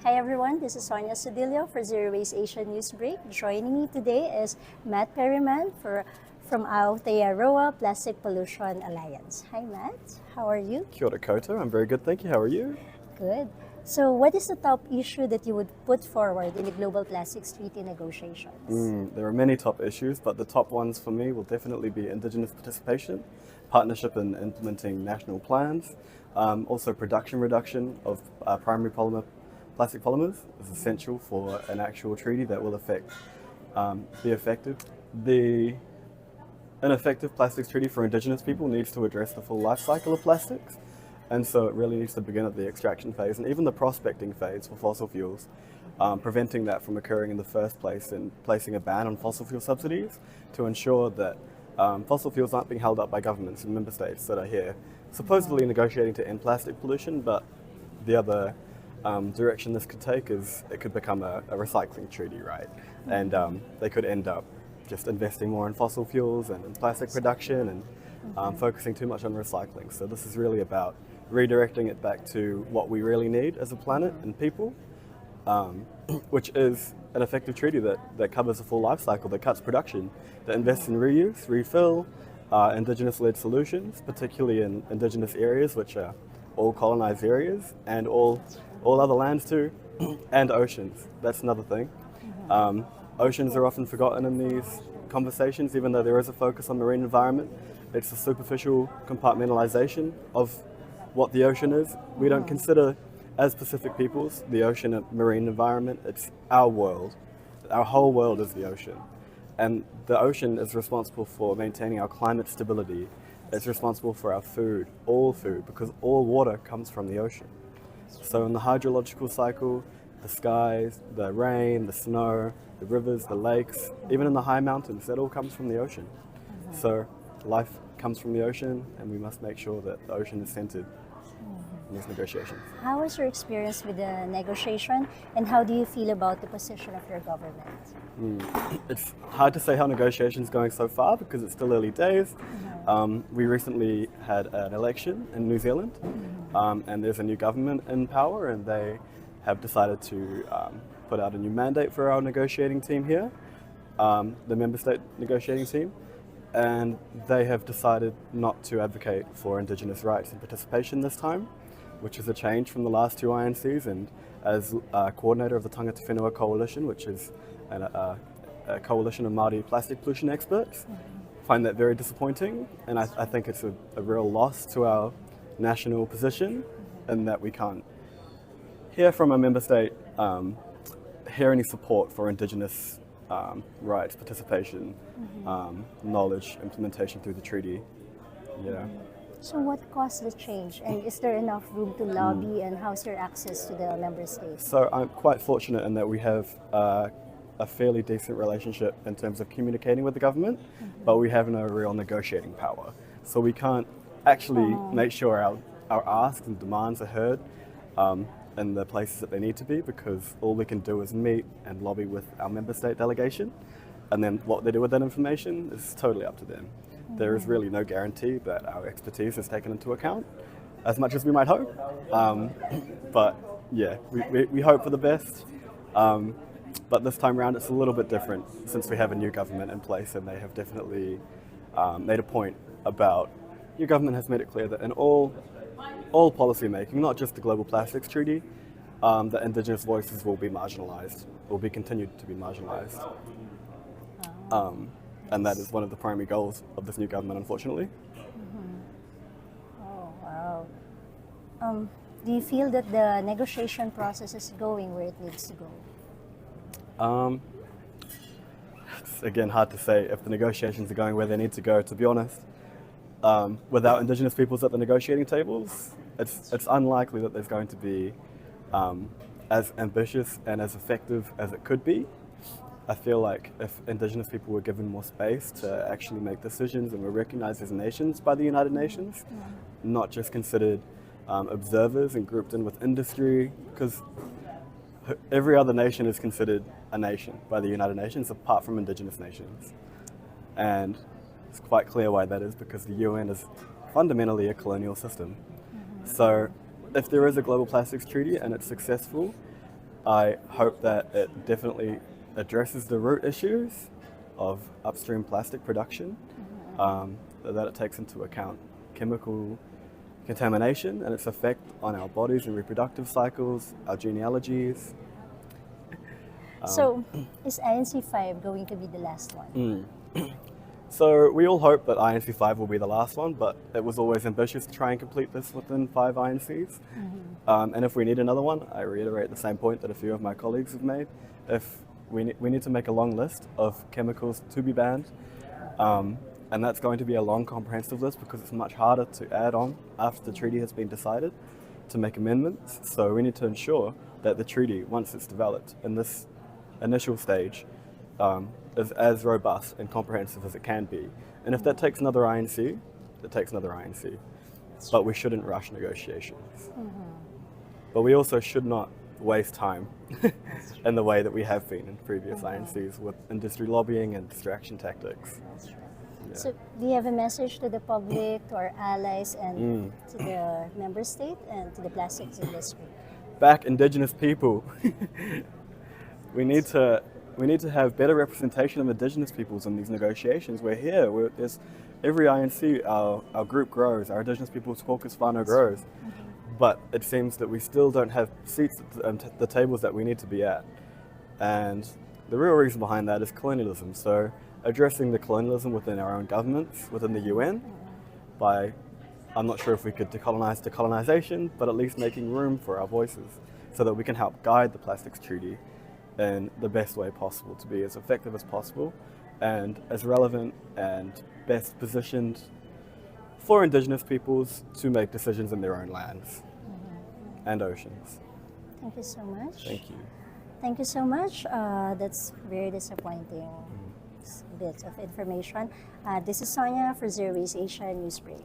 Hi everyone, this is Sonia Sodilio for Zero Waste Asia Newsbreak. Joining me today is Matt Perryman from Aotearoa Plastic Pollution Alliance. Hi Matt, how are you? Kia ora koutou, I'm very good, thank you. How are you? Good. So what is the top issue that you would put forward in the global plastics treaty negotiations? There are many top issues, but the top ones for me will definitely be Indigenous participation, partnership in implementing national plans, also production reduction of plastic polymers is essential for an actual treaty that will be effective. The An effective plastics treaty for Indigenous people needs to address the full life cycle of plastics, and so it really needs to begin at the extraction phase and even the prospecting phase for fossil fuels, preventing that from occurring in the first place and placing a ban on fossil fuel subsidies to ensure that fossil fuels aren't being held up by governments and member states that are here supposedly negotiating to end plastic pollution, but the other direction this could take is it could become a recycling treaty, right? And they could end up just investing more in fossil fuels and in plastic production and focusing too much on recycling. So this is really about redirecting it back to what we really need as a planet and people, which is an effective treaty that covers the full life cycle, that cuts production, that invests in reuse, refill, Indigenous-led solutions, particularly in Indigenous areas, which are all colonized areas, and all other lands too, and oceans. That's another thing. Oceans are often forgotten in these conversations, even though there is a focus on marine environment. It's a superficial compartmentalization of what the ocean is. We don't consider, as Pacific peoples, the ocean a marine environment. It's our world. Our whole world is the ocean. And the ocean is responsible for maintaining our climate stability. It's responsible for our food, because all water comes from the ocean. So in the hydrological cycle, the skies, the rain, the snow, the rivers, the lakes, even in the high mountains, that all comes from the ocean. So life comes from the ocean, and we must make sure that the ocean is centered in these negotiations. How was your experience with the negotiation, and how do you feel about the position of your government? It's hard to say how negotiations going so far because it's still early days. We recently had an election in New Zealand, and there's a new government in power, and they have decided to put out a new mandate for our negotiating team here, the member state negotiating team, and they have decided not to advocate for Indigenous rights and participation this time, which is a change from the last two INCs. And as coordinator of the Tangata Whenua Coalition, which is a coalition of Māori plastic pollution experts, find that very disappointing, and I think it's a real loss to our national position, in that we can't hear from a member state, hear any support for Indigenous rights, participation, knowledge, implementation through the treaty. Yeah. So what caused the change, and is there enough room to lobby, and how's your access to the member states? So I'm quite fortunate in that we have a fairly decent relationship in terms of communicating with the government, but we have no real negotiating power. So we can't actually make sure our asks and demands are heard in the places that they need to be, because all we can do is meet and lobby with our member state delegation, and then what they do with that information is totally up to them. There is really no guarantee that our expertise is taken into account, as much as we might hope. But yeah, we hope for the best. But this time around it's a little bit different, since we have a new government in place, and they have definitely made a point about, your government has made it clear that in all policy making, not just the Global Plastics Treaty, that Indigenous voices will be marginalised, will be continued to be marginalised. And that is one of the primary goals of this new government, unfortunately. Oh, wow. Do you feel that the negotiation process is going where it needs to go? It's again hard to say if the negotiations are going where they need to go, to be honest. Without Indigenous peoples at the negotiating tables, it's unlikely that there's going to be as ambitious and as effective as it could be. I feel like if Indigenous people were given more space to actually make decisions and were recognized as nations by the United Nations, not just considered observers and grouped in with industry, because every other nation is considered a nation by the United Nations apart from Indigenous nations. And it's quite clear why that is, because the UN is fundamentally a colonial system. So if there is a global plastics treaty and it's successful, I hope that it definitely addresses the root issues of upstream plastic production, that it takes into account chemical contamination and its effect on our bodies and reproductive cycles, our genealogies. So, is INC5 going to be the last one? So we all hope that INC5 will be the last one, but it was always ambitious to try and complete this within 5 INCs. And if we need another one, I reiterate the same point that a few of my colleagues have made. If we need to make a long list of chemicals to be banned, and that's going to be a long, comprehensive list because it's much harder to add on after the treaty has been decided to make amendments. So we need to ensure that the treaty, once it's developed in this initial stage, is as robust and comprehensive as it can be. And if that takes another INC, it takes another INC. But we shouldn't rush negotiations. But we also should not waste time in the way that we have been in previous INCs with industry lobbying and distraction tactics. That's right. So, do you have a message to the public, to our allies, and to the member state, and to the plastics industry? Back Indigenous people. We need to have better representation of Indigenous peoples in these negotiations. We're here. There's every INC, our group grows, our Indigenous Peoples Caucus whānau grows, but it seems that we still don't have seats at the tables that we need to be at. And the real reason behind that is colonialism. So addressing the colonialism within our own governments, within the UN, by, I'm not sure if we could decolonize decolonization, but at least making room for our voices so that we can help guide the plastics treaty in the best way possible to be as effective as possible and as relevant and best positioned for Indigenous peoples to make decisions in their own lands and oceans. Thank you so much. Thank you. Thank you so much. That's very disappointing bit of information. This is Sonia for Zero Waste Asia Newsbreak.